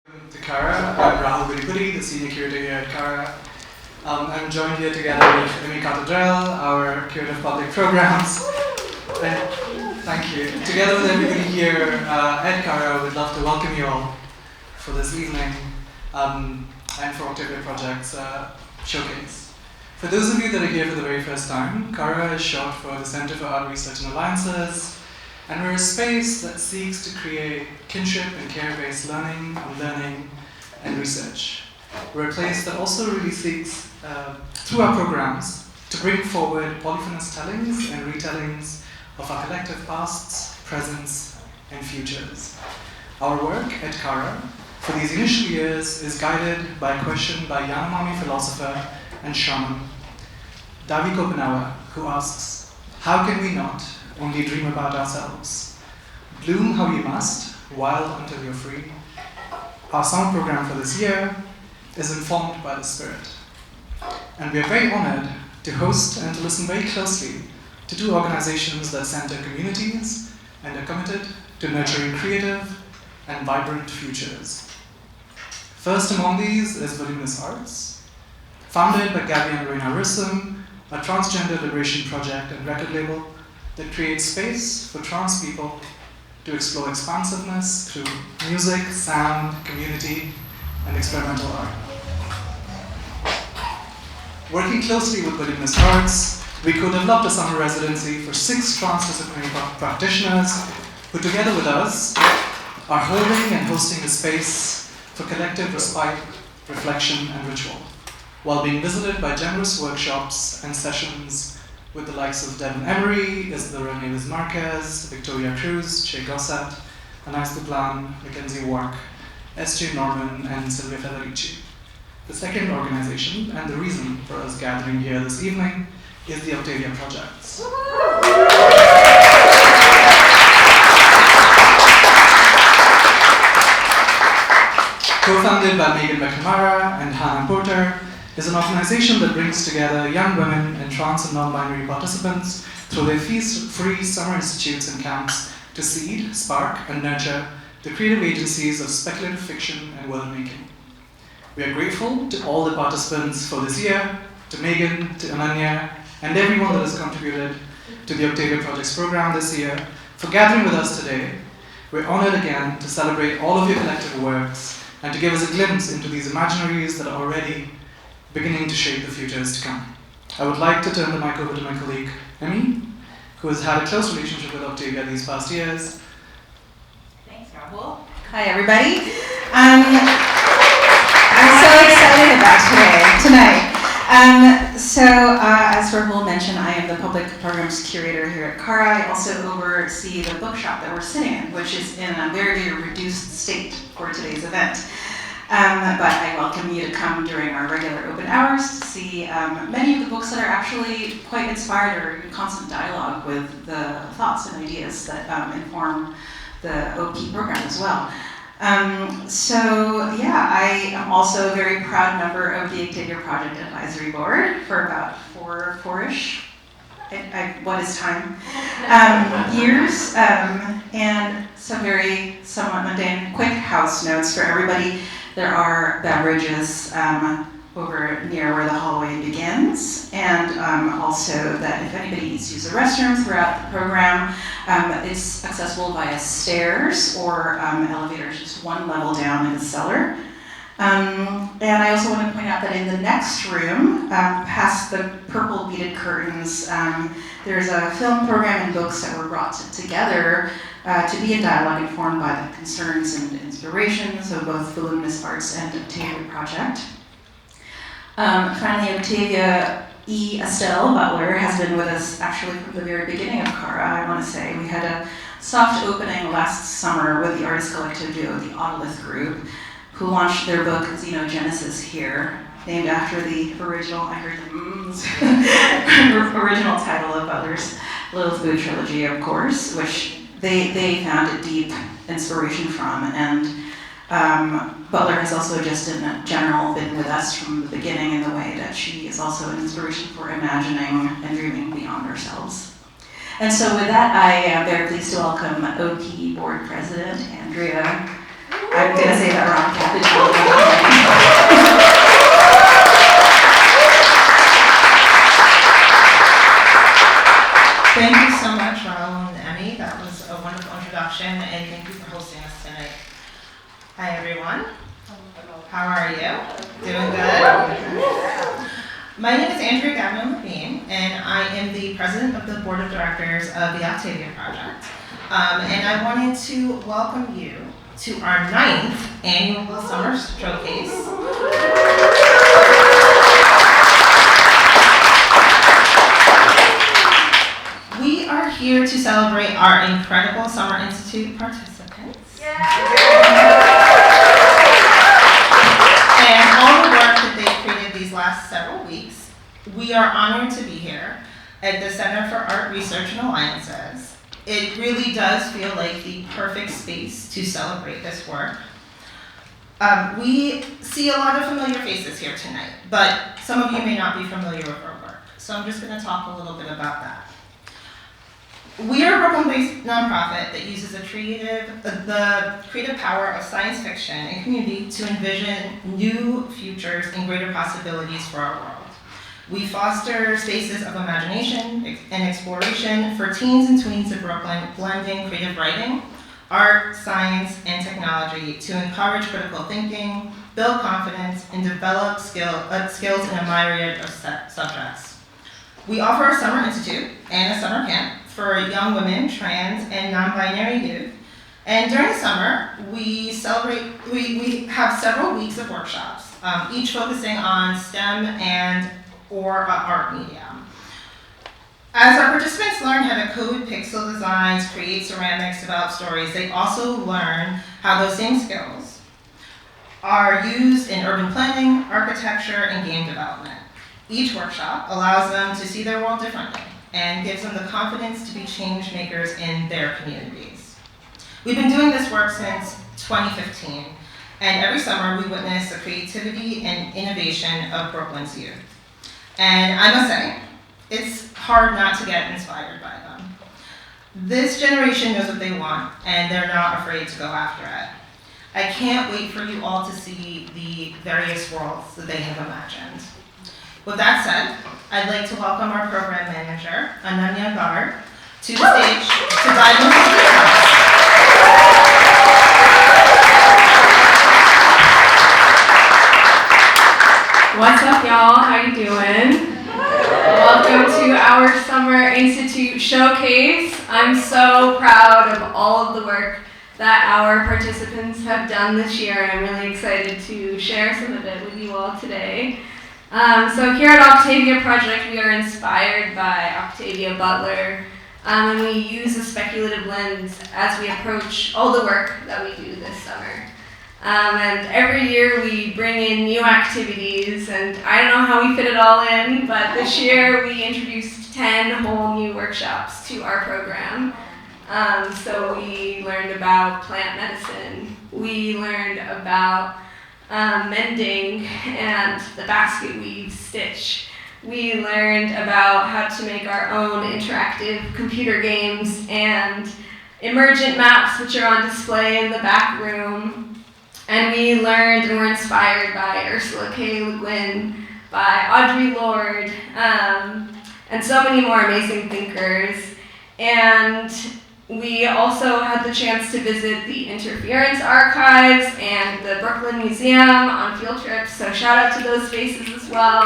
To Kara. I'm Rahul Guripudi, the senior curator here at Kara. I'm joined here together with Amy Catedral, our curator of public programs. Thank you. Together with everybody here at Kara, we'd love to welcome you all for this evening and for Octavia Project's showcase. For those of you that are here for the very first time, Kara is short for the Center for Art Research and Alliances, and we're a space that seeks to create kinship and care-based learning, and research. We're a place that also really seeks, through our programs, to bring forward polyphonous tellings and retellings of our collective pasts, presents, and futures. Our work at Kara for these initial years is guided by a question by Yanomami philosopher and shaman, Davi Kopenawa, who asks, how can we not only dream about ourselves? Bloom how you must, wild until you're free. Our sound program for this year is informed by the spirit. And we are very honored to host and to listen very closely to two organizations that center communities and are committed to nurturing creative and vibrant futures. First among these is Voluminous Arts, founded by Gabby and Reina Rissom, a transgender liberation project and record label that creates space for trans people to explore expansiveness through music, sound, community, and experimental art. Working closely with Voluminous Arts, we co-developed a summer residency for 6 transdisciplinary practitioners who, together with us, are holding and hosting a space for collective respite, reflection, and ritual, while being visited by generous workshops and sessions with the likes of Devin Emery, Isidora Neves Marquez, Victoria Cruz, Che Gossett, Anais Duplan, Mackenzie Wark, S.J. Norman, and Silvia Federici. The second organization, and the reason for us gathering here this evening, is the Octavia Projects. Co-founded by Megan McNamara and Hannah Porter, is an organization that brings together young women and trans and non-binary participants through their fees-free summer institutes and camps to seed, spark, and nurture the creative agencies of speculative fiction and world-making. We are grateful to all the participants for this year, to Megan, to Ananya, and everyone that has contributed to the Octavia Project's program this year for gathering with us today. We're honored again to celebrate all of your collective works and to give us a glimpse into these imaginaries that are already beginning to shape the futures to come. I would like to turn the mic over to my colleague, Emmy, who has had a close relationship with Octavia these past years. Thanks, Rahul. Hi, everybody. I'm so excited about tonight. As Rahul mentioned, I am the public programs curator here at Kara. I also oversee the bookshop that we're sitting in, which is in a very, very reduced state for today's event. But I welcome you to come during our regular open hours to see many of the books that are actually quite inspired or in constant dialogue with the thoughts and ideas that inform the OP program as well. I am also a very proud member of the Octavia Project Advisory Board for about four-ish, what is time, years, and some very somewhat mundane quick house notes for everybody. There are beverages over near where the hallway begins, and also that if anybody needs to use the restroom throughout the program, it's accessible via stairs or elevators just one level down in the cellar. And I also want to point out that in the next room, past the purple beaded curtains, there's a film program and books that were brought together to be in dialogue informed by the concerns and inspirations of both Voluminous Arts and Octavia Project. Finally, Octavia E. Estelle Butler has been with us actually from the very beginning of Kara, I want to say. We had a soft opening last summer with the artist collective duo, the Autolith Group, who launched their book Xenogenesis here, named after the original, I heard the original title of Butler's Lilith Boo trilogy, of course, which they found a deep inspiration from. And Butler has also just in general been with us from the beginning in the way that she is also an inspiration for imagining and dreaming beyond ourselves. And so with that, I am very pleased to welcome OP Board President Andrea I'm going to say that wrong, Kathy. Thank you so much, Raul and Emmy. That was a wonderful introduction, and thank you for hosting us tonight. Hi, everyone. How are you? Doing good? My name is Andrea Gavin-Levine, and I am the president of the board of directors of the Octavia Project. And I wanted to welcome you to our 9th annual summer showcase. We are here to celebrate our incredible Summer Institute participants. And all the work that they've created these last several weeks. We are honored to be here at the Center for Art Research and Alliances. It really does feel like the perfect space to celebrate this work. We see a lot of familiar faces here tonight, but some of you may not be familiar with our work. So I'm just going to talk a little bit about that. We are a Brooklyn-based nonprofit that uses the creative power of science fiction and community to envision new futures and greater possibilities for our world. We foster spaces of imagination and exploration for teens and tweens of Brooklyn, blending creative writing, art, science, and technology to encourage critical thinking, build confidence, and develop skills in a myriad of subjects. We offer a summer institute and a summer camp for young women, trans, and non-binary youth. And during the summer, we have several weeks of workshops, each focusing on STEM or art media. As our participants learn how to code pixel designs, create ceramics, develop stories, they also learn how those same skills are used in urban planning, architecture, and game development. Each workshop allows them to see their world differently and gives them the confidence to be change makers in their communities. We've been doing this work since 2015, and every summer we witness the creativity and innovation of Brooklyn's youth. And I must say, it's hard not to get inspired by them. This generation knows what they want, and they're not afraid to go after it. I can't wait for you all to see the various worlds that they have imagined. With that said, I'd like to welcome our program manager, Ananya Garg, to the stage to dive into the details. What's up, y'all? How you doing? Welcome to our Summer Institute Showcase. I'm so proud of all of the work that our participants have done this year, and I'm really excited to share some of it with you all today. So here at Octavia Project, we are inspired by Octavia Butler, and we use a speculative lens as we approach all the work that we do this summer. And every year we bring in new activities, and I don't know how we fit it all in, but this year we introduced 10 whole new workshops to our program. So we learned about plant medicine, we learned about mending and the basket weave stitch. We learned about how to make our own interactive computer games and emergent maps, which are on display in the back room. And we learned and were inspired by Ursula K. Le Guin, by Audre Lorde, and so many more amazing thinkers. And we also had the chance to visit the Interference Archives and the Brooklyn Museum on field trips, so shout out to those spaces as well.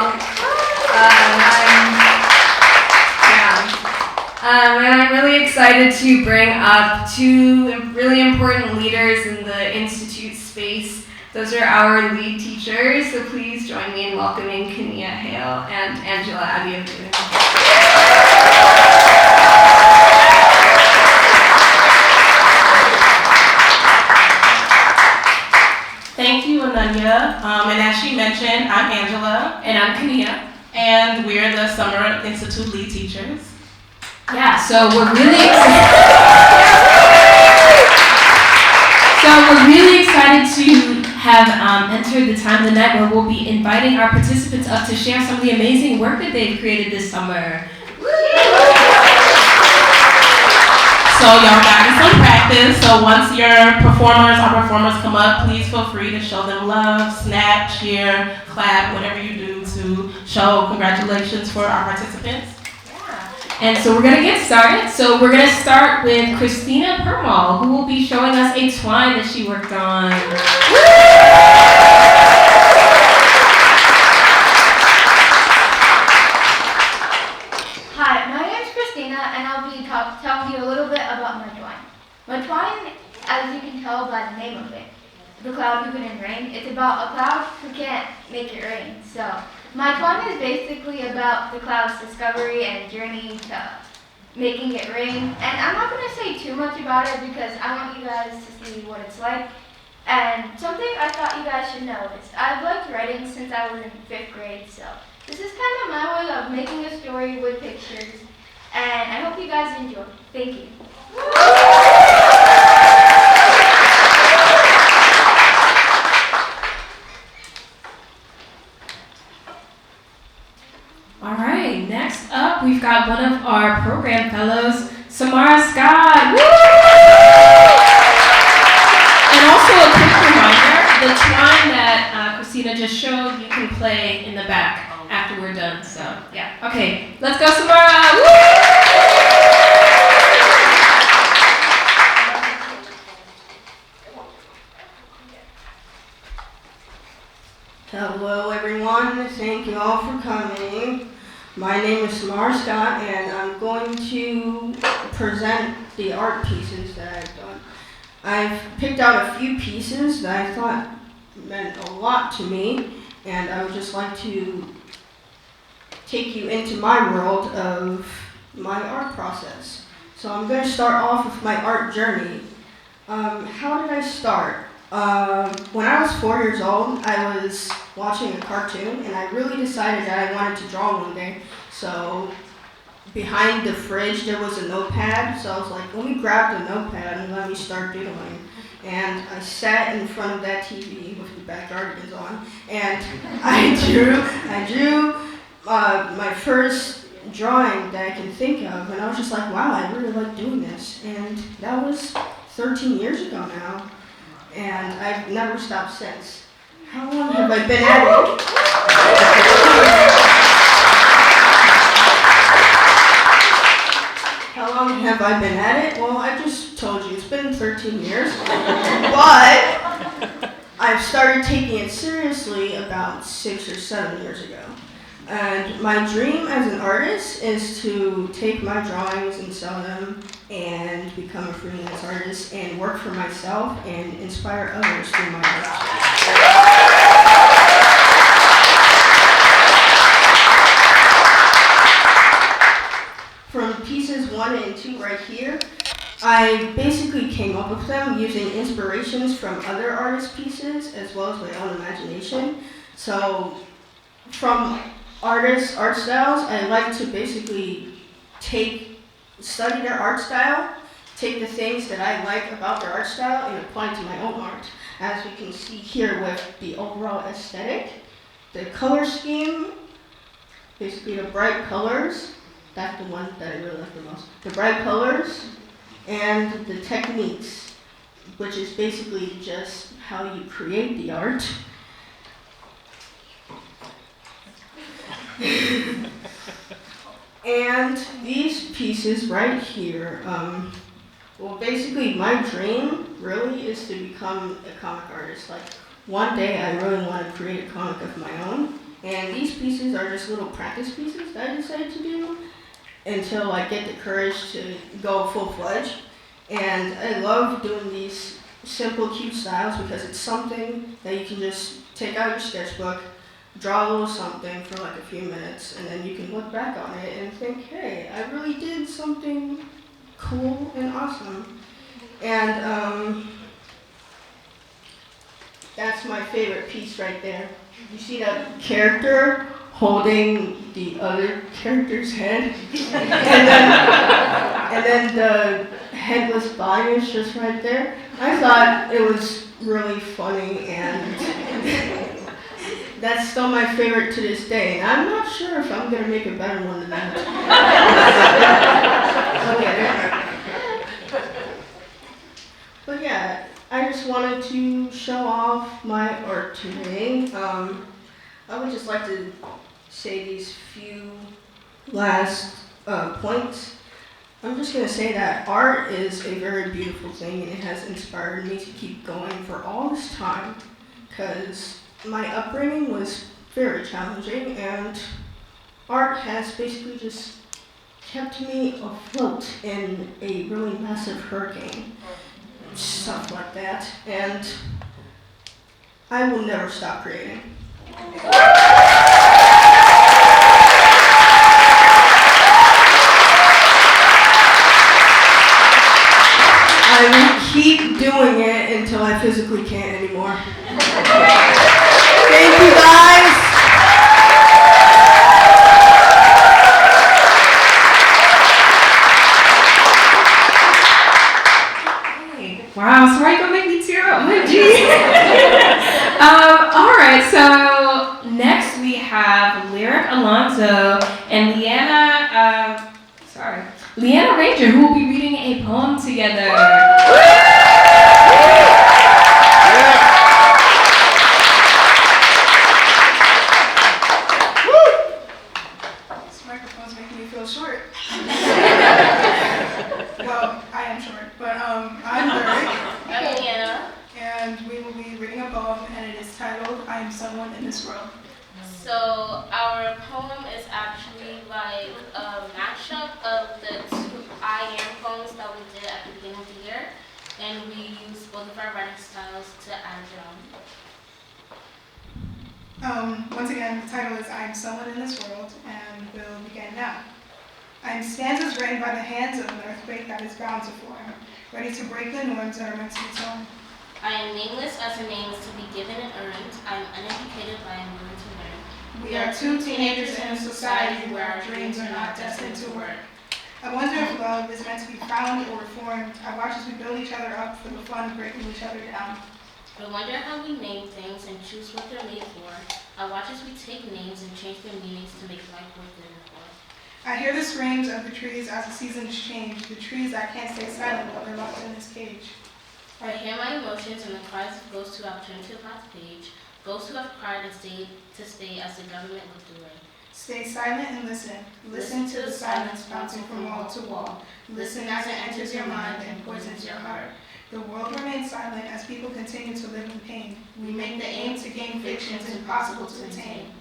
And I'm really excited to bring up two really important leaders in the Institute space. Those are our lead teachers, so please join me in welcoming Kania Hale and Angela Abiodun. Thank you, Ananya. And as she mentioned, I'm Angela. And I'm Kania. And we're the Summer Institute lead teachers. Yeah, so we're really excited to have entered the time of the night where we'll be inviting our participants up to share some of the amazing work that they've created this summer. So So y'all got some practice. So once our performers come up, please feel free to show them love, snap, cheer, clap, whatever you do to show congratulations for our participants. And so we're going to get started. So we're going to start with Christina Permal, who will be showing us a twine that she worked on. Hi, my name is Christina, and I'll be telling you a little bit about my twine. My twine, as you can tell by the name of it, the cloud who couldn't rain, it's about a cloud who can't make it rain. So my twine is basically about the cloud's discovery and journey to making it rain. And I'm not going to say too much about it because I want you guys to see what it's like. And something I thought you guys should know is I've liked writing since I was in 5th grade. So this is kind of my way of making a story with pictures. And I hope you guys enjoy. Thank you. All right, next up, we've got one of our program fellows, Samara Scott. Woo! And also a quick reminder, the twine that Christina just showed, you can play in the back after we're done. So, yeah. Okay, let's go, Samara. Woo! Hello everyone, thank you all for coming. My name is Samara Scott and I'm going to present the art pieces that I've done. I've picked out a few pieces that I thought meant a lot to me, and I would just like to take you into my world of my art process. So I'm going to start off with my art journey. How did I start? When I was 4 years old, I was watching a cartoon and I really decided that I wanted to draw one day. So behind the fridge there was a notepad, so I was like, let me grab the notepad and let me start doodling. And I sat in front of that TV with the Backyardigans on, and I drew my first drawing that I can think of, and I was just like, wow, I really like doing this. And that was 13 years ago now. And I've never stopped since. How long have I been at it? How long have I been at it? Well, I just told you, it's been 13 years. But I've started taking it seriously about 6 or 7 years ago. And my dream as an artist is to take my drawings and sell them and become a freelance artist and work for myself and inspire others through my art. From pieces 1 and 2 right here, I basically came up with them using inspirations from other artists' pieces as well as my own imagination. So from artists' art styles, I like to basically study their art style, take the things that I like about their art style and apply it to my own art. As we can see here with the overall aesthetic, the color scheme, basically the bright colors, that's the one that I really like the most. The bright colors and the techniques, which is basically just how you create the art. And these pieces right here, well, basically my dream really is to become a comic artist. Like one day I really want to create a comic of my own, and these pieces are just little practice pieces that I decided to do until I get the courage to go full-fledged. And I love doing these simple, cute styles because it's something that you can just take out your sketchbook, draw a little something for like a few minutes, and then you can look back on it and think, hey, I really did something cool and awesome. And that's my favorite piece right there. You see that character holding the other character's head? and then the headless body is just right there. I thought it was really funny, and that's still my favorite to this day. And I'm not sure if I'm going to make a better one than that. Look at it. But yeah, I just wanted to show off my art today. I would just like to say these few last points. I'm just going to say that art is a very beautiful thing and it has inspired me to keep going for all this time because my upbringing was very challenging and art has basically just kept me afloat in a really massive hurricane, stuff like that, and I will never stop creating. I will keep doing it until I physically can't anymore. Thank you guys. Wow, sorry, gonna make me tear up. All right, so next we have Lyric Alonso and Leanna Ranger, who will be reading a poem together. This microphone's making me feel short. Well, I am short, but I'm Lyric. I'm Leanna. And we will be reading a poem, and it is titled "I Am Someone in This World." So our poem is actually like a mashup of the two I Am poems that we did at the beginning of the year, and we used both of our writing styles to add it on. Once again, the title is "I Am Someone in This World," and we'll begin now. I am stanzas written by the hands of an earthquake that is bound to form, ready to break the norms that are meant to be torn. I am nameless as a name is to be given and earned. I am uneducated, but I am willing to learn. We are two teenagers in a society where our dreams are not destined to work. I wonder if love is meant to be found or reformed. I watch as we build each other up for the fun of breaking each other down. I wonder how we name things and choose what they're made for. I watch as we take names and change their meanings to make life worth living for. I hear the screams of the trees as the seasons change, the trees that can't stay silent while they're locked in this cage. I hear my emotions and the cries of ghosts who have turned to the last page, ghosts who have cried and stayed to stay as the government looked away. Stay silent and listen. Listen to the silence bouncing from wall to wall. Listen as it enters your mind and poisons your heart. The world remains silent as people continue to live in pain. We make the aim to gain fictions impossible to attain.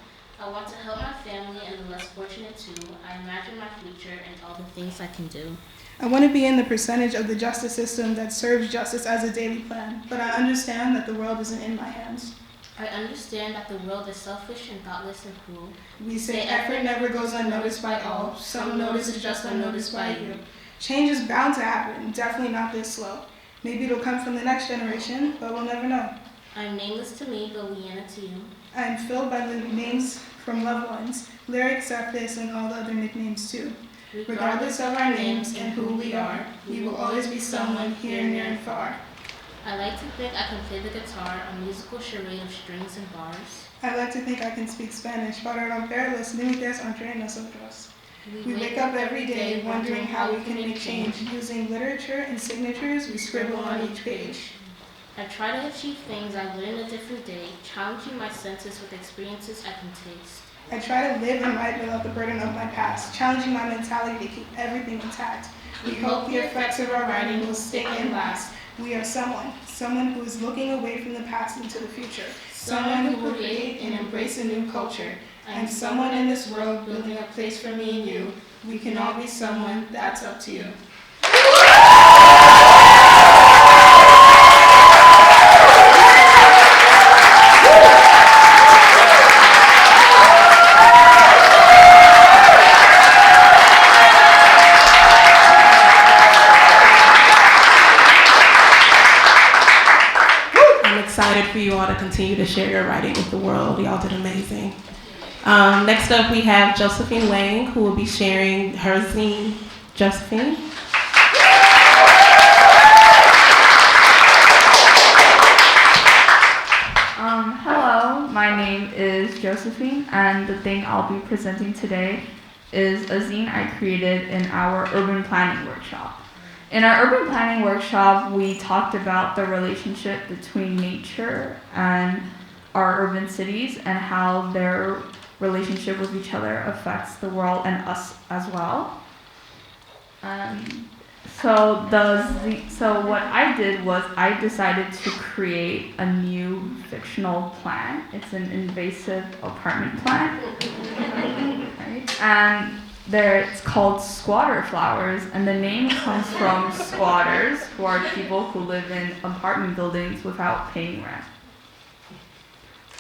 I want to help my family and the less fortunate too. I imagine my future and all the things I can do. I want to be in the percentage of the justice system that serves justice as a daily plan, but I understand that the world isn't in my hands. I understand that the world is selfish and thoughtless and cruel. We say effort never goes unnoticed by all. Some notice is just unnoticed by you. Change is bound to happen, definitely not this slow. Maybe it'll come from the next generation, but we'll never know. I am nameless to me, but Leanna to you. I am filled by the names from loved ones, lyrics, this, and all the other nicknames too. Regardless of our names and who we are, we will always be someone here, near, and far. I like to think I can play the guitar, a musical charade of strings and bars. I like to think I can speak Spanish, para romper los límites entre nosotros. We wake up every day wondering how we can make change. Using literature and signatures, we scribble on each page. I try to achieve things I learn a different day, challenging my senses with experiences I can taste. I try to live and write without the burden of my past, challenging my mentality to keep everything intact. We hope the effects of our writing will stick and last. We are someone who is looking away from the past into the future, someone who will create and embrace a new culture. I'm someone in this world building a place for me and you. We can all be someone, that's up to you. Excited for you all to continue to share your writing with the world. Y'all did amazing. Next up, we have Josephine Wang, who will be sharing her zine. Josephine. Hello, my name is Josephine, and the thing I'll be presenting today is a zine I created in our urban planning workshop. In our urban planning workshop, we talked about the relationship between nature and our urban cities and how their relationship with each other affects the world and us as well. So what I did was I decided to create a new fictional plant. It's an invasive apartment plant, right? And it's called squatter flowers, and the name comes from squatters, who are people who live in apartment buildings without paying rent.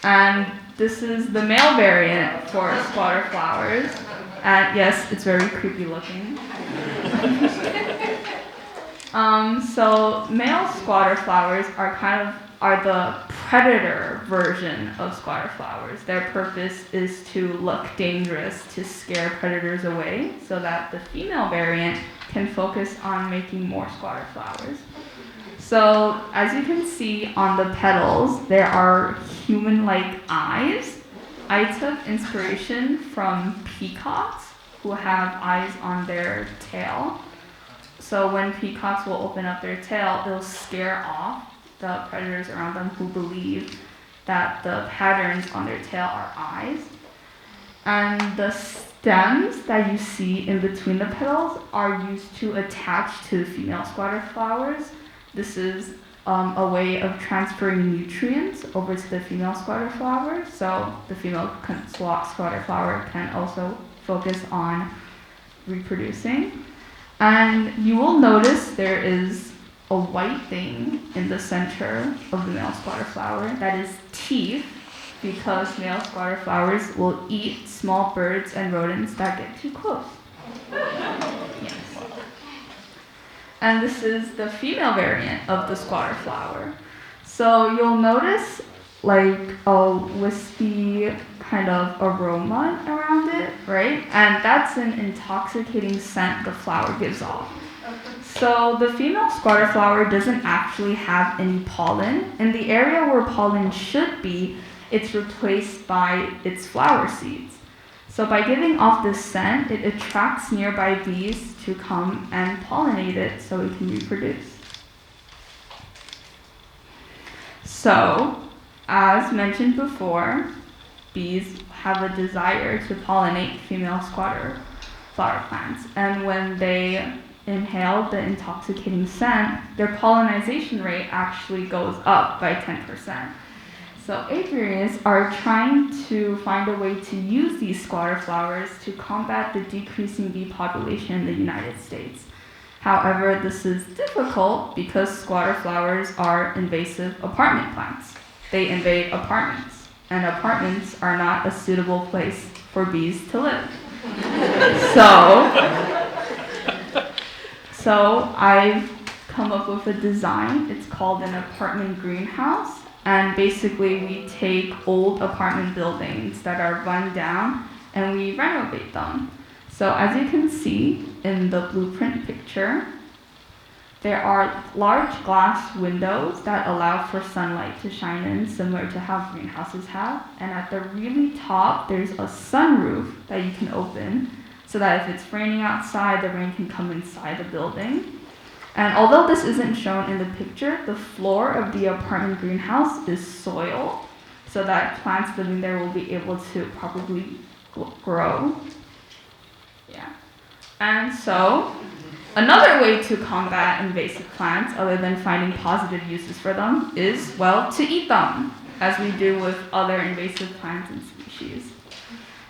And this is the male variant for squatter flowers. And yes, it's very creepy looking. So male squatter flowers are the predator version of squatter flowers. Their purpose is to look dangerous, to scare predators away, so that the female variant can focus on making more squatter flowers. So as you can see on the petals, there are human-like eyes. I took inspiration from peacocks, who have eyes on their tail. So when peacocks will open up their tail, it'll scare off the predators around them who believe that the patterns on their tail are eyes. And the stems that you see in between the petals are used to attach to the female squatter flowers. This is a way of transferring nutrients over to the female squatter flower, so the female squatter flower can also focus on reproducing. And you will notice there is a white thing in the center of the male squatter flower that is teeth, because male squatter flowers will eat small birds and rodents that get too close. Yes. And this is the female variant of the squatter flower. So you'll notice like a wispy kind of aroma around it, right? And that's an intoxicating scent the flower gives off. So the female squatter flower doesn't actually have any pollen. In the area where pollen should be, it's replaced by its flower seeds. So by giving off this scent, it attracts nearby bees to come and pollinate it so it can reproduce. So, as mentioned before, bees have a desire to pollinate female squatter flower plants. And when they inhale the intoxicating scent, their pollination rate actually goes up by 10%. So apiaries are trying to find a way to use these squatter flowers to combat the decreasing bee population in the United States. However, this is difficult because squatter flowers are invasive apartment plants. They invade apartments, and apartments are not a suitable place for bees to live. So I've come up with a design. It's called an apartment greenhouse. And basically we take old apartment buildings that are run down and we renovate them. So as you can see in the blueprint picture, there are large glass windows that allow for sunlight to shine in, similar to how greenhouses have. And at the really top, there's a sunroof that you can open so that if it's raining outside, the rain can come inside the building. And although this isn't shown in the picture, the floor of the apartment greenhouse is soil, so that plants living there will be able to properly grow. Yeah. And so, another way to combat invasive plants, other than finding positive uses for them, is, well, to eat them, as we do with other invasive plants and species.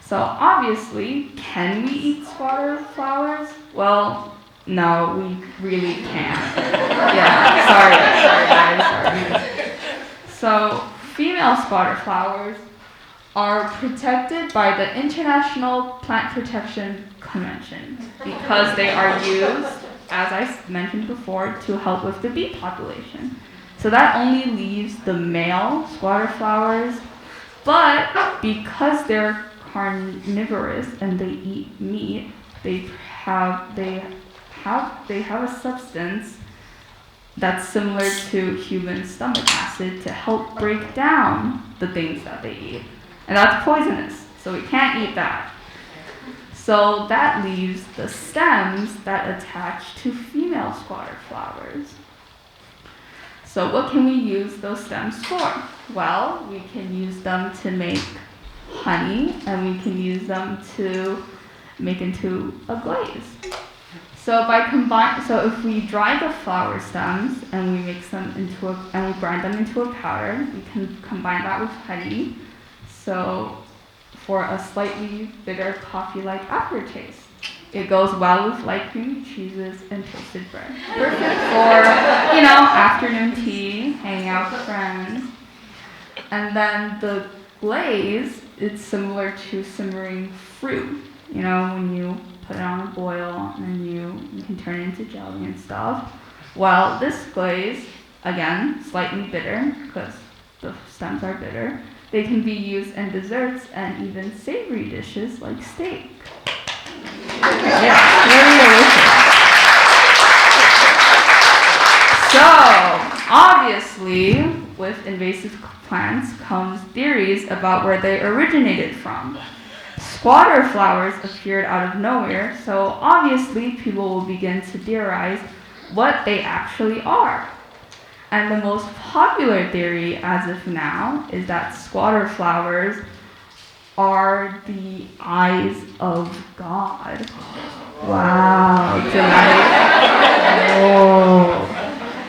So obviously, can we eat squatter flowers? Well, no, we really can't. Yeah, sorry guys, So, female squatter flowers are protected by the International Plant Protection Convention because they are used, as I mentioned before, to help with the bee population. So that only leaves the male squatter flowers, but because they're carnivorous and they eat meat, they have a substance that's similar to human stomach acid to help break down the things that they eat. And that's poisonous, so we can't eat that. So that leaves the stems that attach to female squatter flowers. So what can we use those stems for? Well, we can use them to make honey, and we can use them to make into a glaze. So if we dry the flower stems and we mix them and we grind them into a powder, we can combine that with honey. So for a slightly bitter coffee-like aftertaste. It goes well with light creamy cheeses and toasted bread. Perfect for, afternoon tea, hanging out with friends. And then the glaze, it's similar to simmering fruit. When you put it on a boil and then you can turn it into jelly and stuff. Well, this glaze, again, slightly bitter because the stems are bitter. They can be used in desserts and even savory dishes like steak. Yeah, very delicious. So, obviously, with invasive plants comes theories about where they originated from. Squatter flowers appeared out of nowhere, so obviously people will begin to theorize what they actually are. And the most popular theory as of now is that squatter flowers are the eyes of God. Wow, dramatic. Whoa.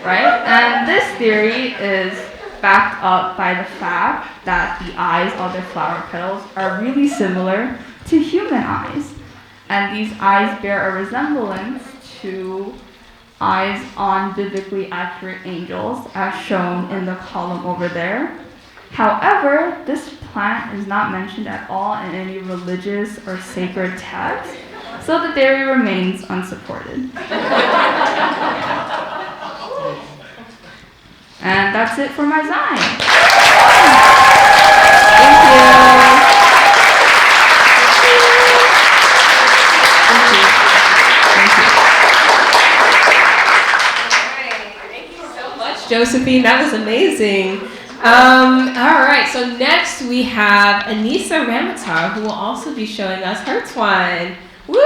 Right? And this theory is backed up by the fact that the eyes of the flower petals are really similar to human eyes. And these eyes bear a resemblance to eyes on biblically accurate angels, as shown in the column over there. However, this plant is not mentioned at all in any religious or sacred text, so the theory remains unsupported. And that's it for my Zine. Thank you. Josephine, that was amazing. All right, so next we have Anissa Ramatar, who will also be showing us her twine. Woo!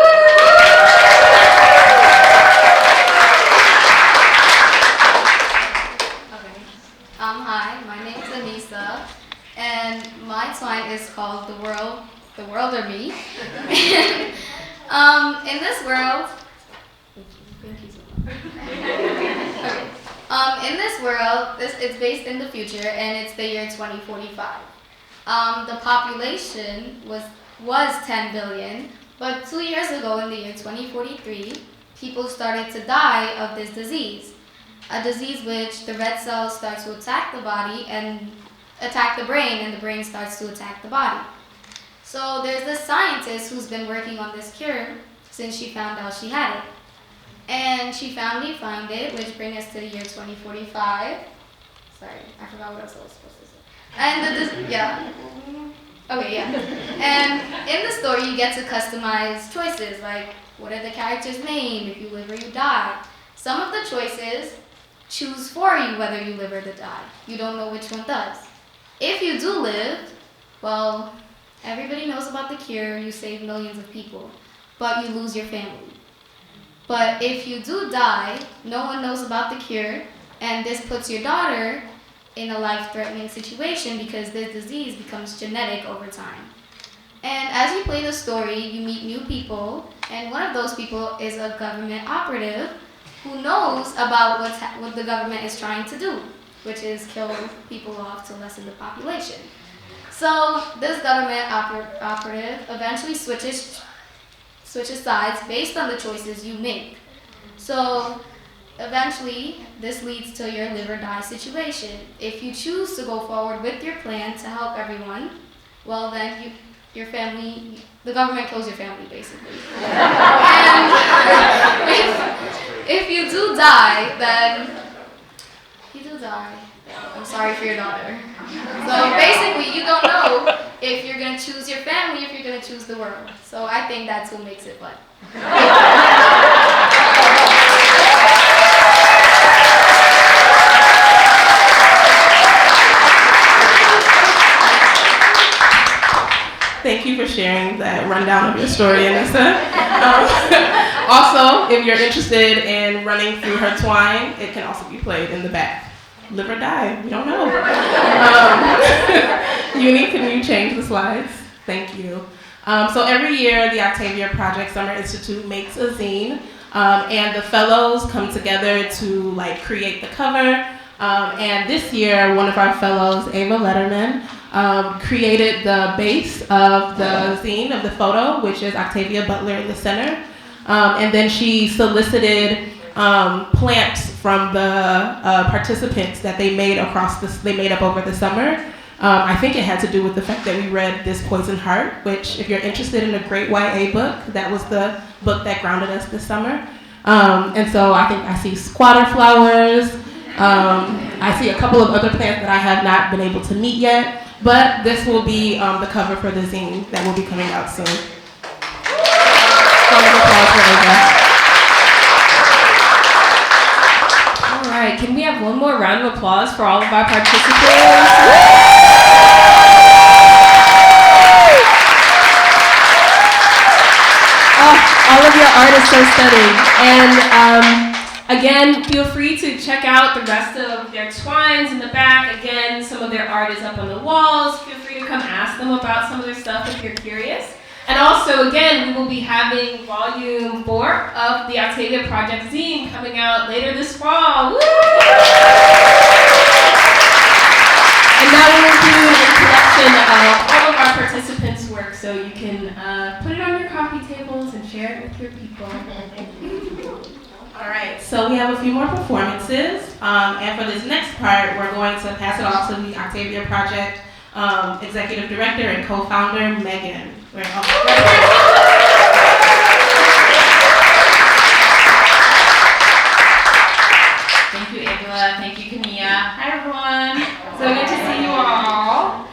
Okay. Hi, my name is Anissa, and my twine is called The World or Me. In this world, okay. In this world, it's based in the future, and it's the year 2045. The population was 10 billion, but 2 years ago, in the year 2043, people started to die of this disease. A disease which the red cells start to attack the body and attack the brain, and the brain starts to attack the body. So there's this scientist who's been working on this cure since she found out she had it. And she finally found it, which brings us to the year 2045. Sorry, I forgot what else I was supposed to say. And And in the story, you get to customize choices, like what are the characters' name, if you live or you die. Some of the choices choose for you whether you live or die. You don't know which one does. If you do live, well, everybody knows about the cure, you save millions of people, but you lose your family. But if you do die, no one knows about the cure, and this puts your daughter in a life-threatening situation because this disease becomes genetic over time. And as you play the story, you meet new people, and one of those people is a government operative who knows about what the government is trying to do, which is kill people off to lessen the population. So this government operative eventually switches sides based on the choices you make. So eventually, this leads to your live or die situation. If you choose to go forward with your plan to help everyone, well then the government kills your family basically. And if you do die, then I'm sorry for your daughter. So basically, you don't know if you're going to choose your family, if you're going to choose the world. So I think that's what makes it fun. Thank you for sharing that rundown of your story, Anissa. Also, if you're interested in running through her twine, it can also be played in the back. Live or die, we don't know. Uni, can you change the slides? Thank you. So every year, the Octavia Project Summer Institute makes a zine, and the fellows come together to create the cover. And this year, one of our fellows, Ava Letterman, created the base of the zine, of the photo, which is Octavia Butler in the center. And then she solicited plants from the participants that they made up over the summer. I think it had to do with the fact that we read This Poisoned Heart, which, if you're interested in a great YA book, that was the book that grounded us this summer. And so I think I see squatter flowers. I see a couple of other plants that I have not been able to meet yet, but this will be the cover for the zine that will be coming out soon. Round of applause for Ava. All right, can we have one more round of applause for all of our participants? All of your art is so stunning. And again, feel free to check out the rest of their twines in the back. Again, some of their art is up on the walls. Feel free to come ask them about some of their stuff if you're curious. And also, again, we will be having volume 4 of the Octavia Project zine coming out later this fall. Woo! And that will include a collection of all of our participants' work, so you can put it on your coffee tables and share it with your people. All right, so we have a few more performances, and for this next part, we're going to pass it off to the Octavia Project Executive Director and Co-Founder, Megan. Thank you, Angela. Thank you, Kania. Hi, everyone. So good to see you all.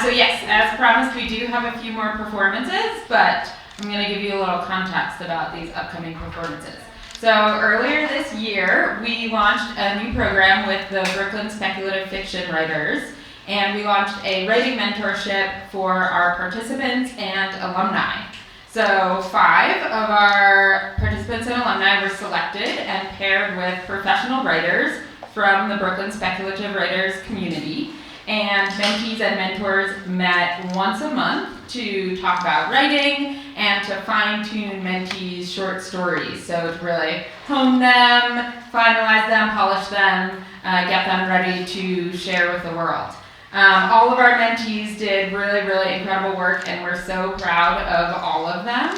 So yes, as promised, we do have a few more performances, but I'm going to give you a little context about these upcoming performances. So earlier this year, we launched a new program with the Brooklyn Speculative Fiction Writers, and we launched a writing mentorship for our participants and alumni. So 5 of our participants and alumni were selected and paired with professional writers from the Brooklyn Speculative Writers community. And mentees and mentors met once a month to talk about writing and to fine-tune mentees' short stories. So to really hone them, finalize them, polish them, get them ready to share with the world. All of our mentees did really, really incredible work, and we're so proud of all of them.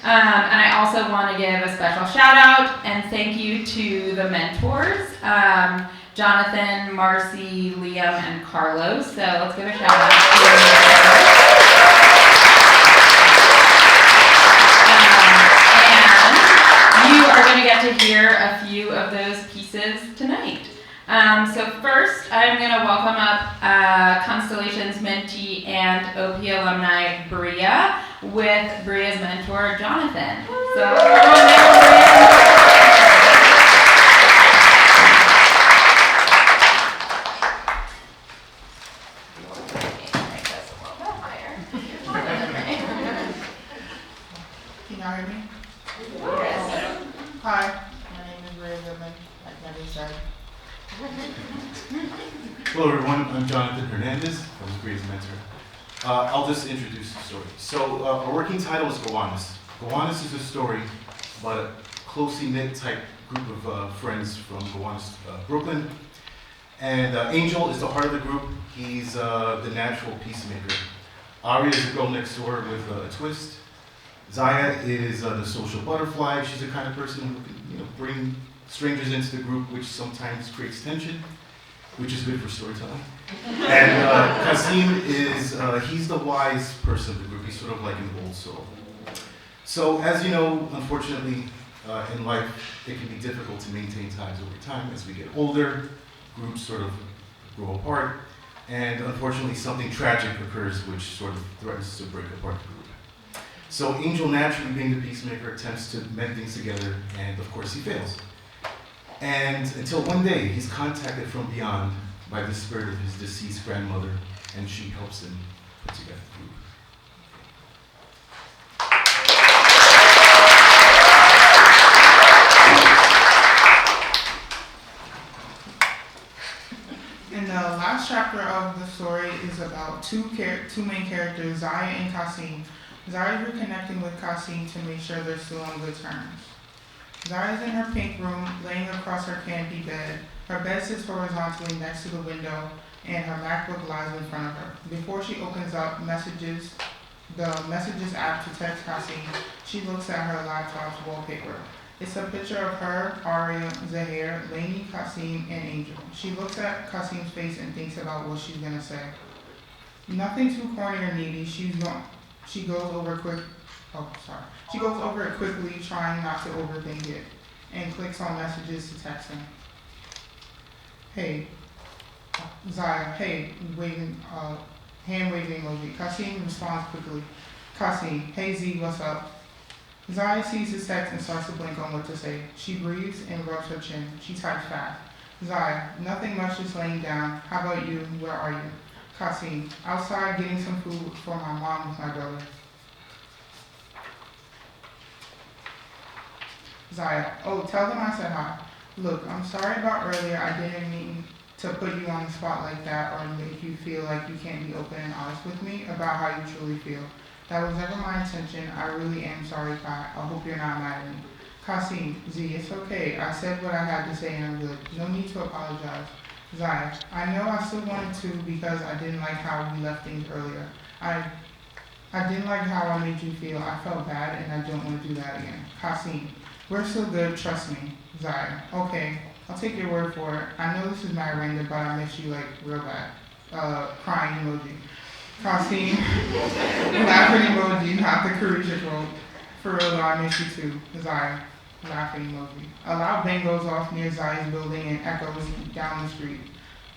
And I also want to give a special shout out and thank you to the mentors, Jonathan, Marcy, Liam, and Carlos. So let's give a shout out to them. And you are going to get to hear a few of those pieces tonight. So first, I'm going to welcome up Constellations mentee and OP alumni Bria with Bria's mentor Jonathan. So come on down, Bria. Can y'all hear me? Yes. Hi, my name is Bria Goodman, like Debbie said. Hello everyone, I'm Jonathan Hernandez. I was Bria's mentor. I'll just introduce the story. So our working title is Gowanus. Gowanus is a story about a closely knit type group of friends from Gowanus, Brooklyn. And Angel is the heart of the group. He's the natural peacemaker. Aria is the girl next door with a twist. Zaya is the social butterfly. She's the kind of person who can bring strangers into the group, which sometimes creates tension, which is good for storytelling. And Kasim is, he's the wise person of the group. He's sort of like an old soul. So as you know, unfortunately, in life, it can be difficult to maintain ties over time. As we get older, groups sort of grow apart, and unfortunately something tragic occurs which sort of threatens to break apart the group. So Angel, naturally being the peacemaker, attempts to mend things together, and of course he fails. And until one day, he's contacted from beyond by the spirit of his deceased grandmother, and she helps him put together the group. And the last chapter of the story is about two main characters, Zaya and Kasim. Zaya is reconnecting with Kasim to make sure they're still on good terms. Zaya is in her pink room, laying across her canopy bed. Her bed sits horizontally next to the window, and her MacBook lies in front of her. Before she opens up the Messages app to text Kasim, she looks at her laptop's wallpaper. It's a picture of her, Aria, Zahir, Lainey, Kasim, and Angel. She looks at Kasim's face and thinks about what she's gonna say. Nothing too corny or needy. She goes over it quickly, trying not to overthink it, and clicks on Messages to text him. Hey, Zaya. Hey, hand waving emoji. Kasim responds quickly. Kasim, hey Z, what's up? Zaya sees his text and starts to blink on what to say. She breathes and rubs her chin. She types fast. Zaya, nothing much, just laying down. How about you? Where are you? Kasim, outside getting some food for my mom with my brother. Zaya, oh, tell them I said hi. Look, I'm sorry about earlier. I didn't mean to put you on the spot like that or make you feel like you can't be open and honest with me about how you truly feel. That was never my intention. I really am sorry, Kai. I hope you're not mad at me. Kasim, Z, it's okay. I said what I had to say and I'm good. No need to apologize. Zaya, I know I still wanted to because I didn't like how we left things earlier. I didn't like how I made you feel. I felt bad and I don't want to do that again. Kasim, we're still good, trust me. Zaya, okay, I'll take your word for it. I know this is mad random, but I miss you like real bad. Crying emoji. Kasim, laughing emoji, not the Carisha quote. For real though, I miss you too. Zaya, laughing emoji. A loud bang goes off near Zaya's building and echoes down the street.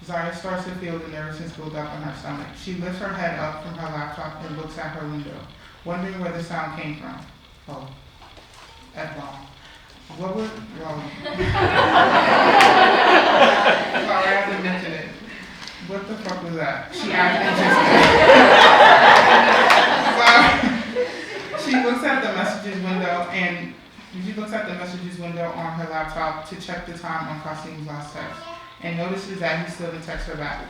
Zaya starts to feel the nervousness build up in her stomach. She lifts her head up from her laptop and looks at her window, wondering where the sound came from. Oh, F-bomb. What would, well, sorry, I have to mention it. What the fuck was that? She asked interested. So, she looks at the messages window on her laptop to check the time on Kasim's last text, and notices that he still didn't text her back.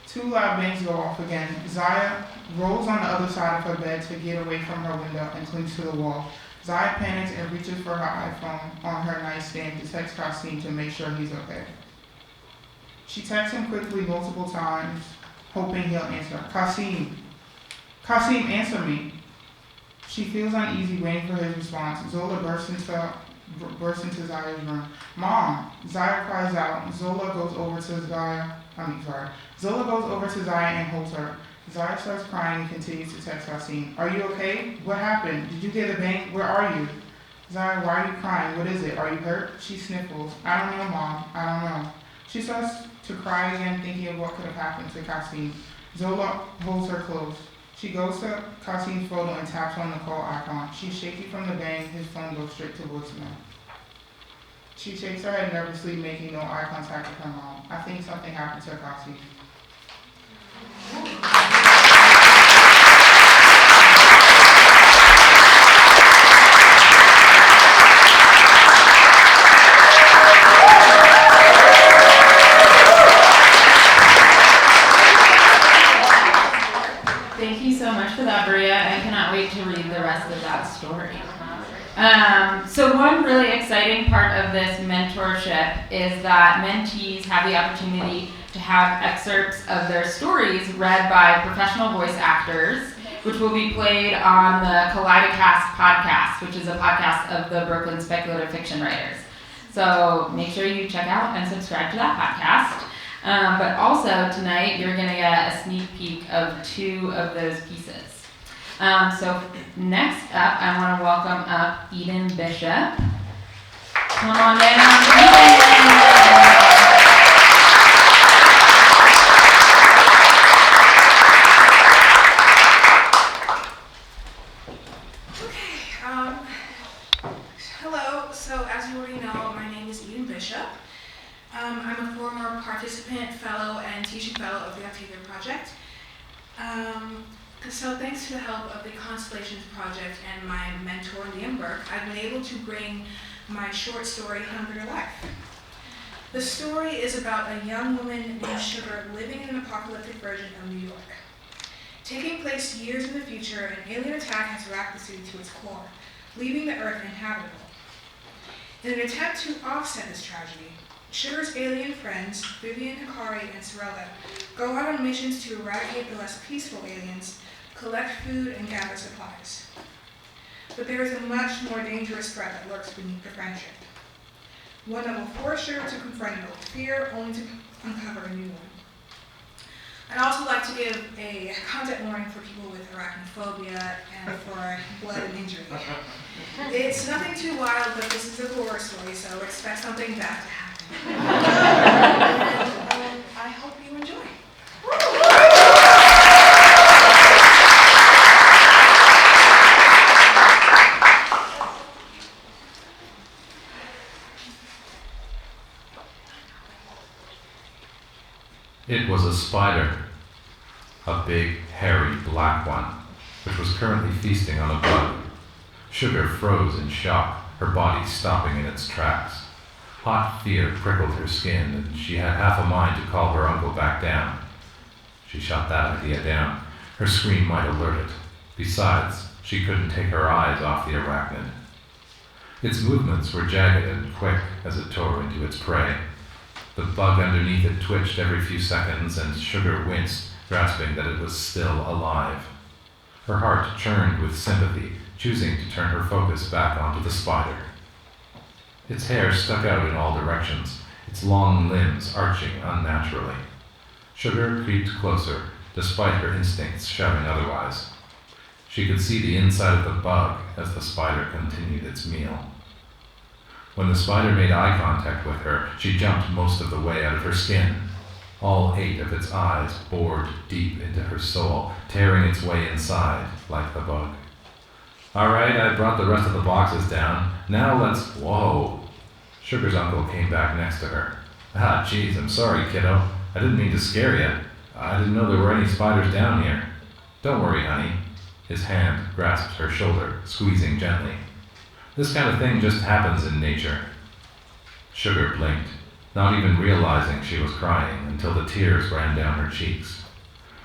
Two loud bangs go off again. Zaya rolls on the other side of her bed to get away from her window and clings to the wall. Zaya panics and reaches for her iPhone on her nightstand to text Kasim to make sure he's okay. She texts him quickly multiple times, hoping he'll answer. Kasim, answer me. She feels uneasy waiting for his response. Zola bursts into Zaya's room. Mom! Zaya cries out. Zola goes over to Zaya and holds her. Zaya starts crying and continues to text Kasim. Are you okay? What happened? Did you get a bang? Where are you? Zaya, why are you crying? What is it? Are you hurt? She sniffles. I don't know, Mom. I don't know. She starts to cry again, thinking of what could have happened to Kasim. Zola holds her close. She goes to Kasim's photo and taps on the call icon. She's shaky from the bang. His phone goes straight to voicemail. She shakes her head nervously, making no eye contact with her mom. I think something happened to Kasim. Thank you so much for that, Bria. I cannot wait to read the rest of that story. So one really exciting part of this mentorship is that mentees have the opportunity to have excerpts of their stories read by professional voice actors, which will be played on the Kaleidocast podcast, which is a podcast of the Brooklyn Speculative Fiction Writers. So make sure you check out and subscribe to that podcast. But also tonight you're going to get a sneak peek of 2 of those pieces. So next up, I want to welcome up Eden Bishop. Come on down, Eden. Hello. So as you already know, my name is Eden Bishop. I'm a former participant, fellow, and teaching fellow of the Octavia Project. So thanks to the help of the Constellations Project and my mentor, Liam Burke, I've been able to bring my short story, Hunger to life. The story is about a young woman named Sugar living in an apocalyptic version of New York. Taking place years in the future, an alien attack has racked the city to its core, leaving the Earth inhabitable. In an attempt to offset this tragedy, Sugar's alien friends, Vivian, Hikari, and Sorella, go out on missions to eradicate the less peaceful aliens, collect food, and gather supplies. But there is a much more dangerous threat that lurks beneath the friendship. One that will force Sugar to confront it with fear, only to uncover a new one. I'd also like to give a content warning for people with arachnophobia and for blood and injury. It's nothing too wild, but this is a horror story, so expect something bad to happen. And I hope you enjoy. It was a spider, a big, hairy, black one, which was currently feasting on a bug. Sugar froze in shock, her body stopping in its tracks. Hot fear prickled her skin, and she had half a mind to call her uncle back down. She shot that idea down. Her scream might alert it. Besides, she couldn't take her eyes off the arachnid. Its movements were jagged and quick as it tore into its prey. The bug underneath it twitched every few seconds, and Sugar winced, grasping that it was still alive. Her heart churned with sympathy, choosing to turn her focus back onto the spider. Its hair stuck out in all directions, its long limbs arching unnaturally. Sugar creeped closer, despite her instincts shouting otherwise. She could see the inside of the bug as the spider continued its meal. When the spider made eye contact with her, she jumped most of the way out of her skin. All 8 of its eyes bored deep into her soul, tearing its way inside like the bug. All right, I brought the rest of the boxes down. Now let's... Whoa. Sugar's uncle came back next to her. Ah, geez, I'm sorry, kiddo. I didn't mean to scare you. I didn't know there were any spiders down here. Don't worry, honey. His hand grasped her shoulder, squeezing gently. This kind of thing just happens in nature. Sugar blinked, not even realizing she was crying until the tears ran down her cheeks.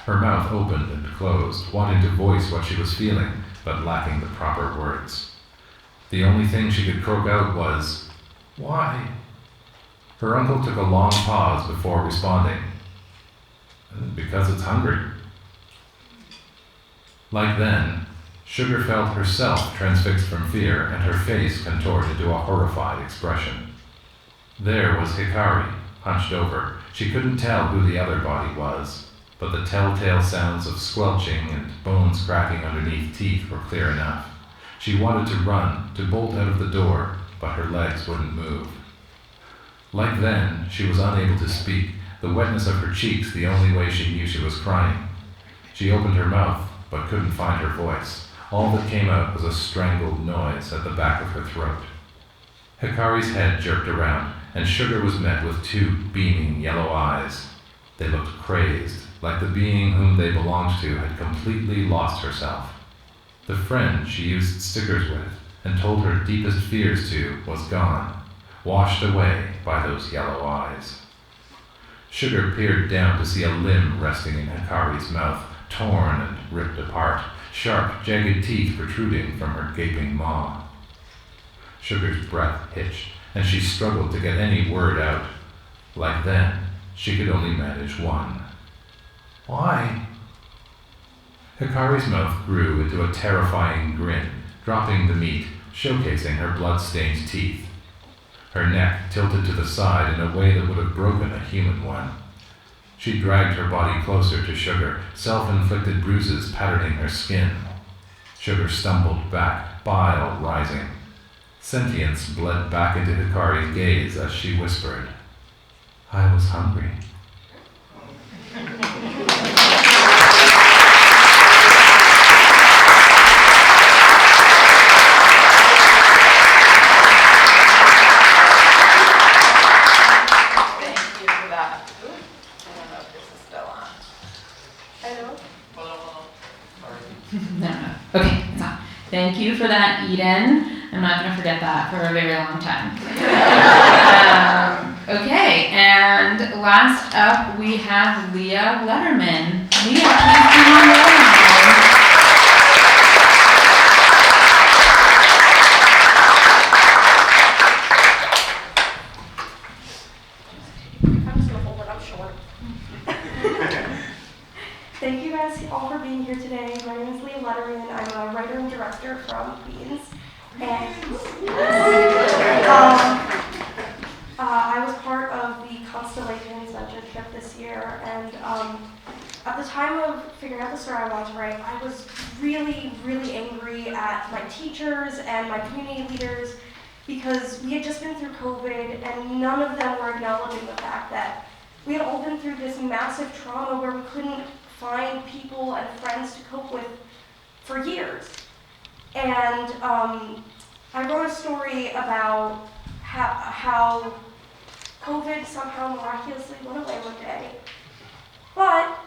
Her mouth opened and closed, wanting to voice what she was feeling, but lacking the proper words. The only thing she could croak out was, "Why?" Her uncle took a long pause before responding. "Because it's hungry." Like then, Sugar felt herself transfixed from fear, and her face contorted into a horrified expression. There was Hikari, hunched over. She couldn't tell who the other body was, but the telltale sounds of squelching and bones cracking underneath teeth were clear enough. She wanted to run, to bolt out of the door, but her legs wouldn't move. Like then, she was unable to speak, the wetness of her cheeks the only way she knew she was crying. She opened her mouth, but couldn't find her voice. All that came out was a strangled noise at the back of her throat. Hikari's head jerked around, and Sugar was met with 2 beaming yellow eyes. They looked crazed, like the being whom they belonged to had completely lost herself. The friend she used stickers with and told her deepest fears to was gone, washed away by those yellow eyes. Sugar peered down to see a limb resting in Hikari's mouth, torn and ripped apart, sharp, jagged teeth protruding from her gaping maw. Sugar's breath hitched, and she struggled to get any word out. Like then, she could only manage one. "Why?" Hikari's mouth grew into a terrifying grin, dropping the meat, showcasing her blood-stained teeth. Her neck tilted to the side in a way that would have broken a human one. She dragged her body closer to Sugar, self-inflicted bruises patterning her skin. Sugar stumbled back, bile rising. Sentience bled back into Hikari's gaze as she whispered, "I was hungry." Okay, it's on. Thank you for that, Eden. I'm not going to forget that for a very long time. Okay, last up, we have Leah Letterman. Leah, please come on down. I'm just gonna hold it, I'm short. Thank you guys all for being here today. My name is Leah Letterman. I'm a writer and director from Queens. And I was part of the Constellations mentorship this year. And at the time of figuring out the story I wanted to write, I was really, really angry at my teachers and my community leaders because we had just been through COVID and none of them were acknowledging the fact that we had all been through this massive trauma where we couldn't find people and friends to cope with for years. And I wrote a story about how COVID somehow miraculously went away one day. But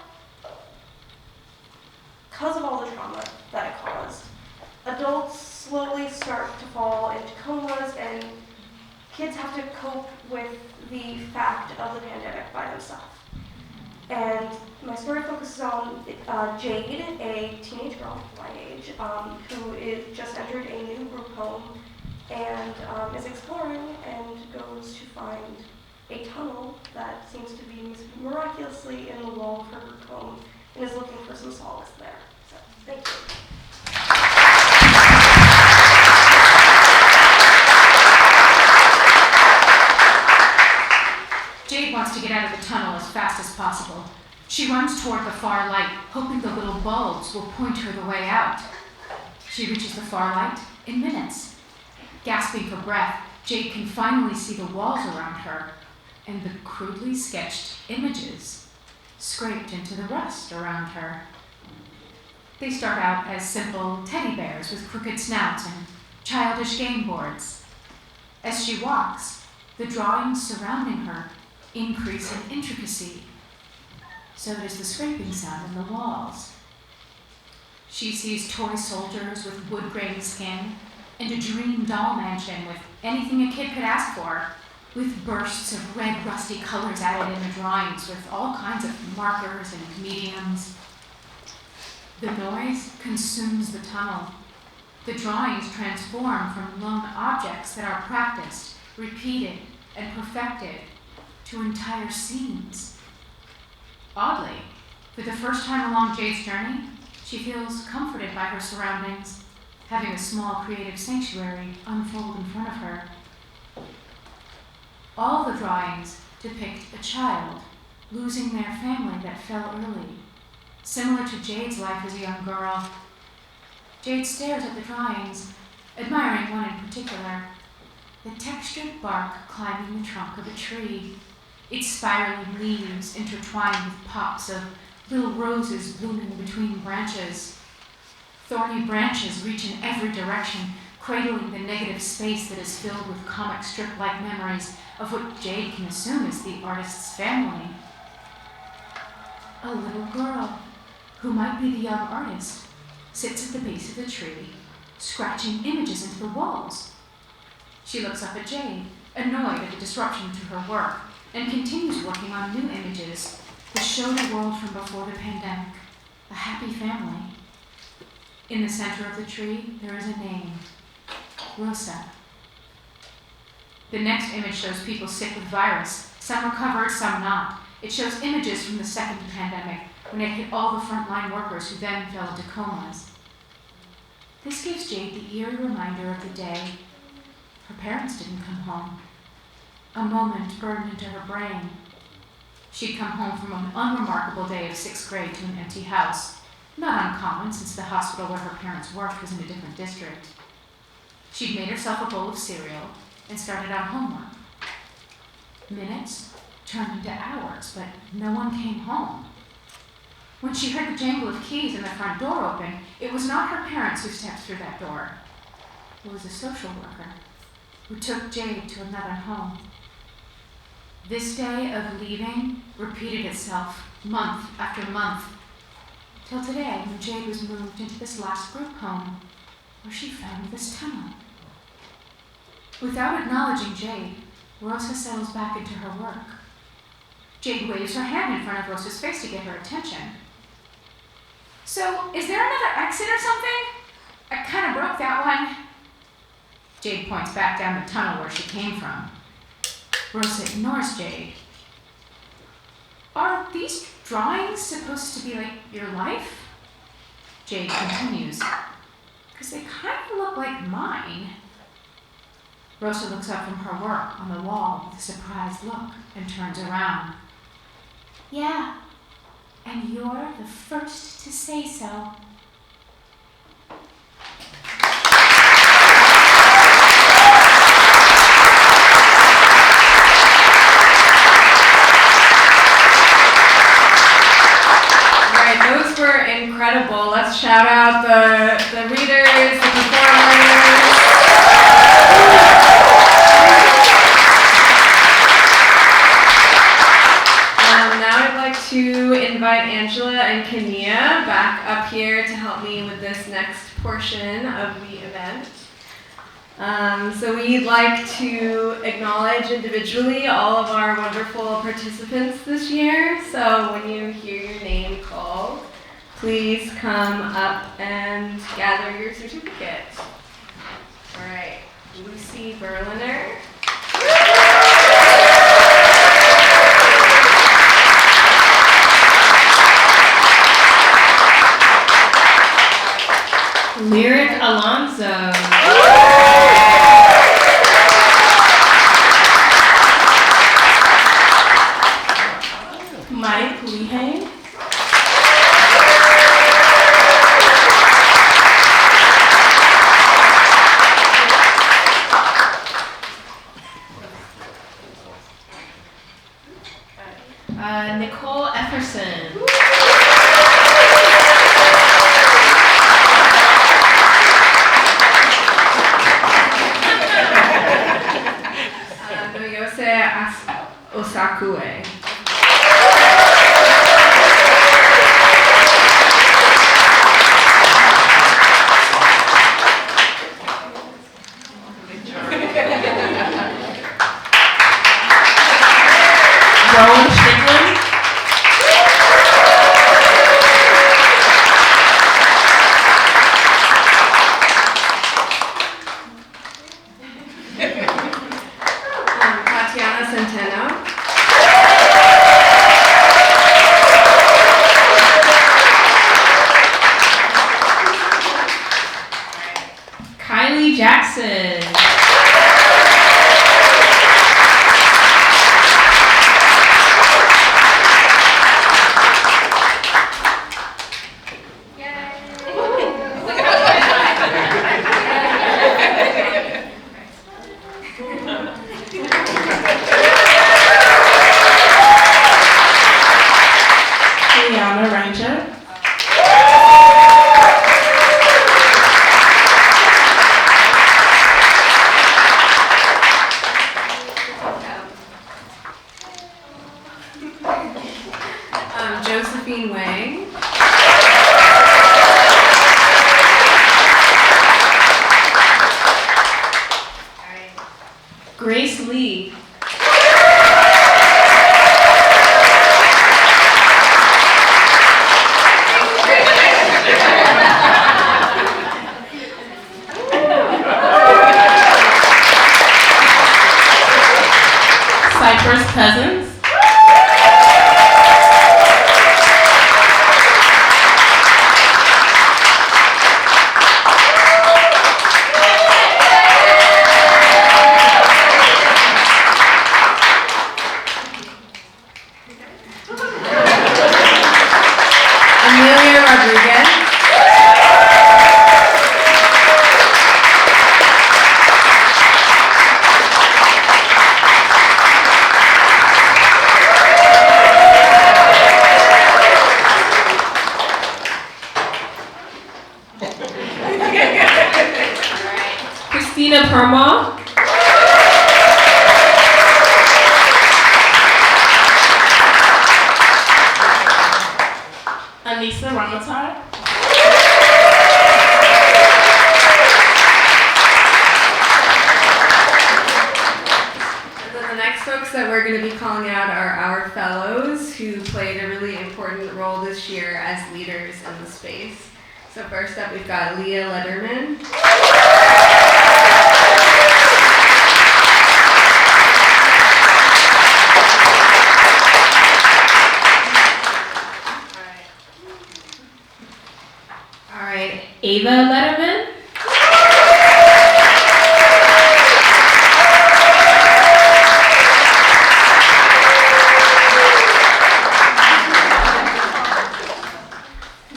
because of all the trauma that it caused, adults slowly start to fall into comas and kids have to cope with the fact of the pandemic by themselves. And my story focuses on Jade, a teenage girl my age, who is just entered a new group home and is exploring and goes to find a tunnel that seems to be miraculously in the wall of her group home and is looking for some solace there. So, thank you. Jade wants to get out of the tunnel as fast as possible. She runs toward the far light, hoping the little bulbs will point her the way out. She reaches the far light in minutes. Gasping for breath, Jade can finally see the walls around her and the crudely sketched images scraped into the rust around her. They start out as simple teddy bears with crooked snouts and childish game boards. As she walks, the drawings surrounding her increase in intricacy. So does the scraping sound in the walls. She sees toy soldiers with wood grain skin and a dream doll mansion with anything a kid could ask for, with bursts of red rusty colors added in the drawings with all kinds of markers and mediums. The noise consumes the tunnel. The drawings transform from lone objects that are practiced, repeated, and perfected to entire scenes. Oddly, for the first time along Jade's journey, she feels comforted by her surroundings, having a small creative sanctuary unfold in front of her. All the drawings depict a child losing their family that fell early, similar to Jade's life as a young girl. Jade stares at the drawings, admiring one in particular, the textured bark climbing the trunk of a tree, its spiraling leaves intertwined with pops of little roses blooming between branches. Thorny branches reach in every direction, cradling the negative space that is filled with comic strip-like memories of what Jade can assume is the artist's family. A little girl, who might be the young artist, sits at the base of the tree, scratching images into the walls. She looks up at Jade, annoyed at the disruption to her work, and continues working on new images that show the world from before the pandemic, a happy family. In the center of the tree, there is a name, Rosa. The next image shows people sick with virus, some recovered, some not. It shows images from the second pandemic, when it hit all the frontline workers who then fell into comas. This gives Jade the eerie reminder of the day her parents didn't come home. A moment burned into her brain. She'd come home from an unremarkable day of 6th grade to an empty house. Not uncommon, since the hospital where her parents worked was in a different district. She'd made herself a bowl of cereal and started on homework. Minutes turned into hours, but no one came home. When she heard the jangle of keys and the front door open, it was not her parents who stepped through that door. It was a social worker who took Jade to another home. This day of leaving repeated itself month after month, till today when Jade was moved into this last group home, where she found this tunnel. Without acknowledging Jade, Rosa settles back into her work. Jade waves her hand in front of Rosa's face to get her attention. So, is there another exit or something? I kind of broke that one. Jade points back down the tunnel where she came from. Rosa ignores Jade. Are these drawings supposed to be like your life? Jade continues. Because they kind of look like mine. Rosa looks up from her work on the wall with a surprised look and turns around. Yeah, and you're the first to say so. Those were incredible. Let's shout out the readers, the performers. Now I'd like to invite Angela and Kania back up here to help me with this next portion of the event. So we'd like to acknowledge individually all of our wonderful participants this year. So when you hear your name called, please come up and gather your certificate. All right, Lucy Berliner. Lyric Alonso. Mike Lehane. Nicole Efferson. Osakue. Rowan Strickland. Tatiana Centeno. Kylie Jackson. Juliana Ranger. Josephine Wang. Grace Lee. Cypress Cousins. Amelia Rodriguez. Christina Perma. Anissa Ramatar. And then the next folks that we're we're going to be calling out our fellows who played a really important role this year as leaders in the space. So first up, we've got Leah Letterman. All right, Ava Letterman.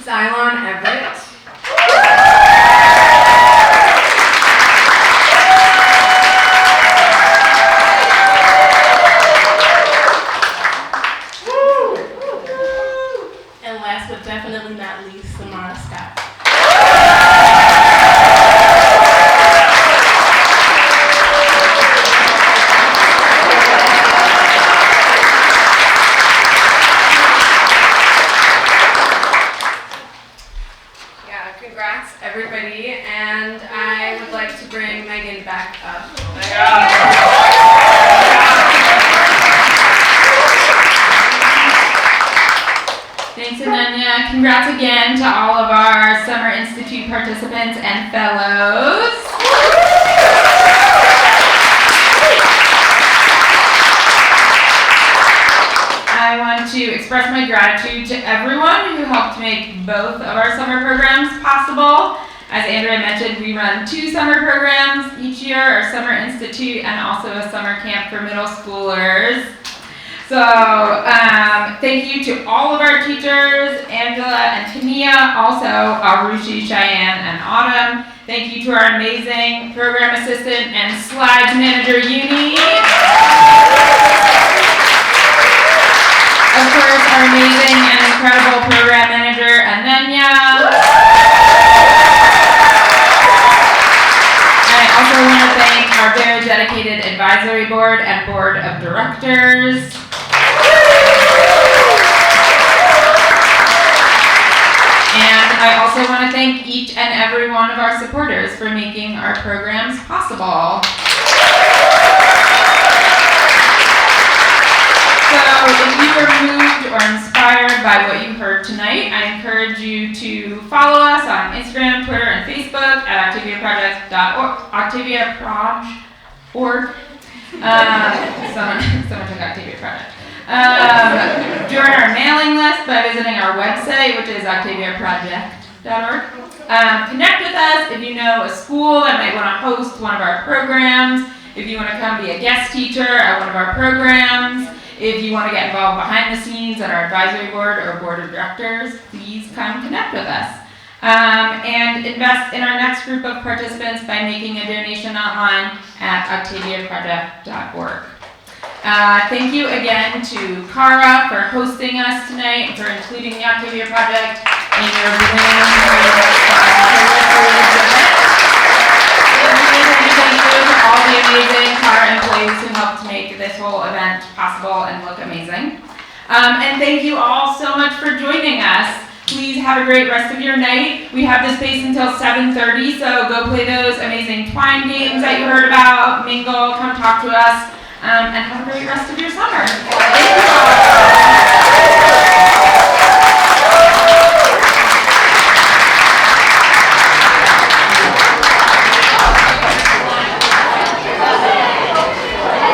Xylon Everett. And last but definitely not least, Samara Scott. Yeah, congrats everybody, and I would like to bring Megan back up. Thanks, Ananya. Congrats again to all of our Summer Institute participants and fellows. I want to express my gratitude to everyone who helped make both of our summer programs possible. As Andrea mentioned, we run 2 summer programs each year, our Summer Institute and also a summer camp for middle schoolers. So thank you to all of our teachers, Angela and Tania, also Arushi, Cheyenne, and Autumn. Thank you to our amazing program assistant and slides manager, Uni. Of course, our amazing and incredible program manager, Ananya. I also want to thank our very dedicated advisory board and board of directors. And I also want to thank each and every one of our supporters for making our programs possible. So if you were moved or inspired by what you heard tonight, I encourage you to follow us on Instagram, Twitter, and Facebook at octaviaproj.org. Someone took Octavia Project. Join our mailing list by visiting our website, which is octaviaproject.org. Connect with us if you know a school that might want to host one of our programs, if you want to come be a guest teacher at one of our programs, if you want to get involved behind the scenes at our advisory board or board of directors, please come connect with us. And invest in our next group of participants by making a donation online at octaviaproject.org. Thank you again to Cara for hosting us tonight and for including the Octavia Project in your Bloom. Thank you to all the amazing Cara employees who helped make this whole event possible and look amazing. And thank you all so much for joining us. Please have a great rest of your night. We have this space until 7:30, so go play those amazing twine games that you heard about, mingle, come talk to us. And have a great rest of your summer. Thank you all.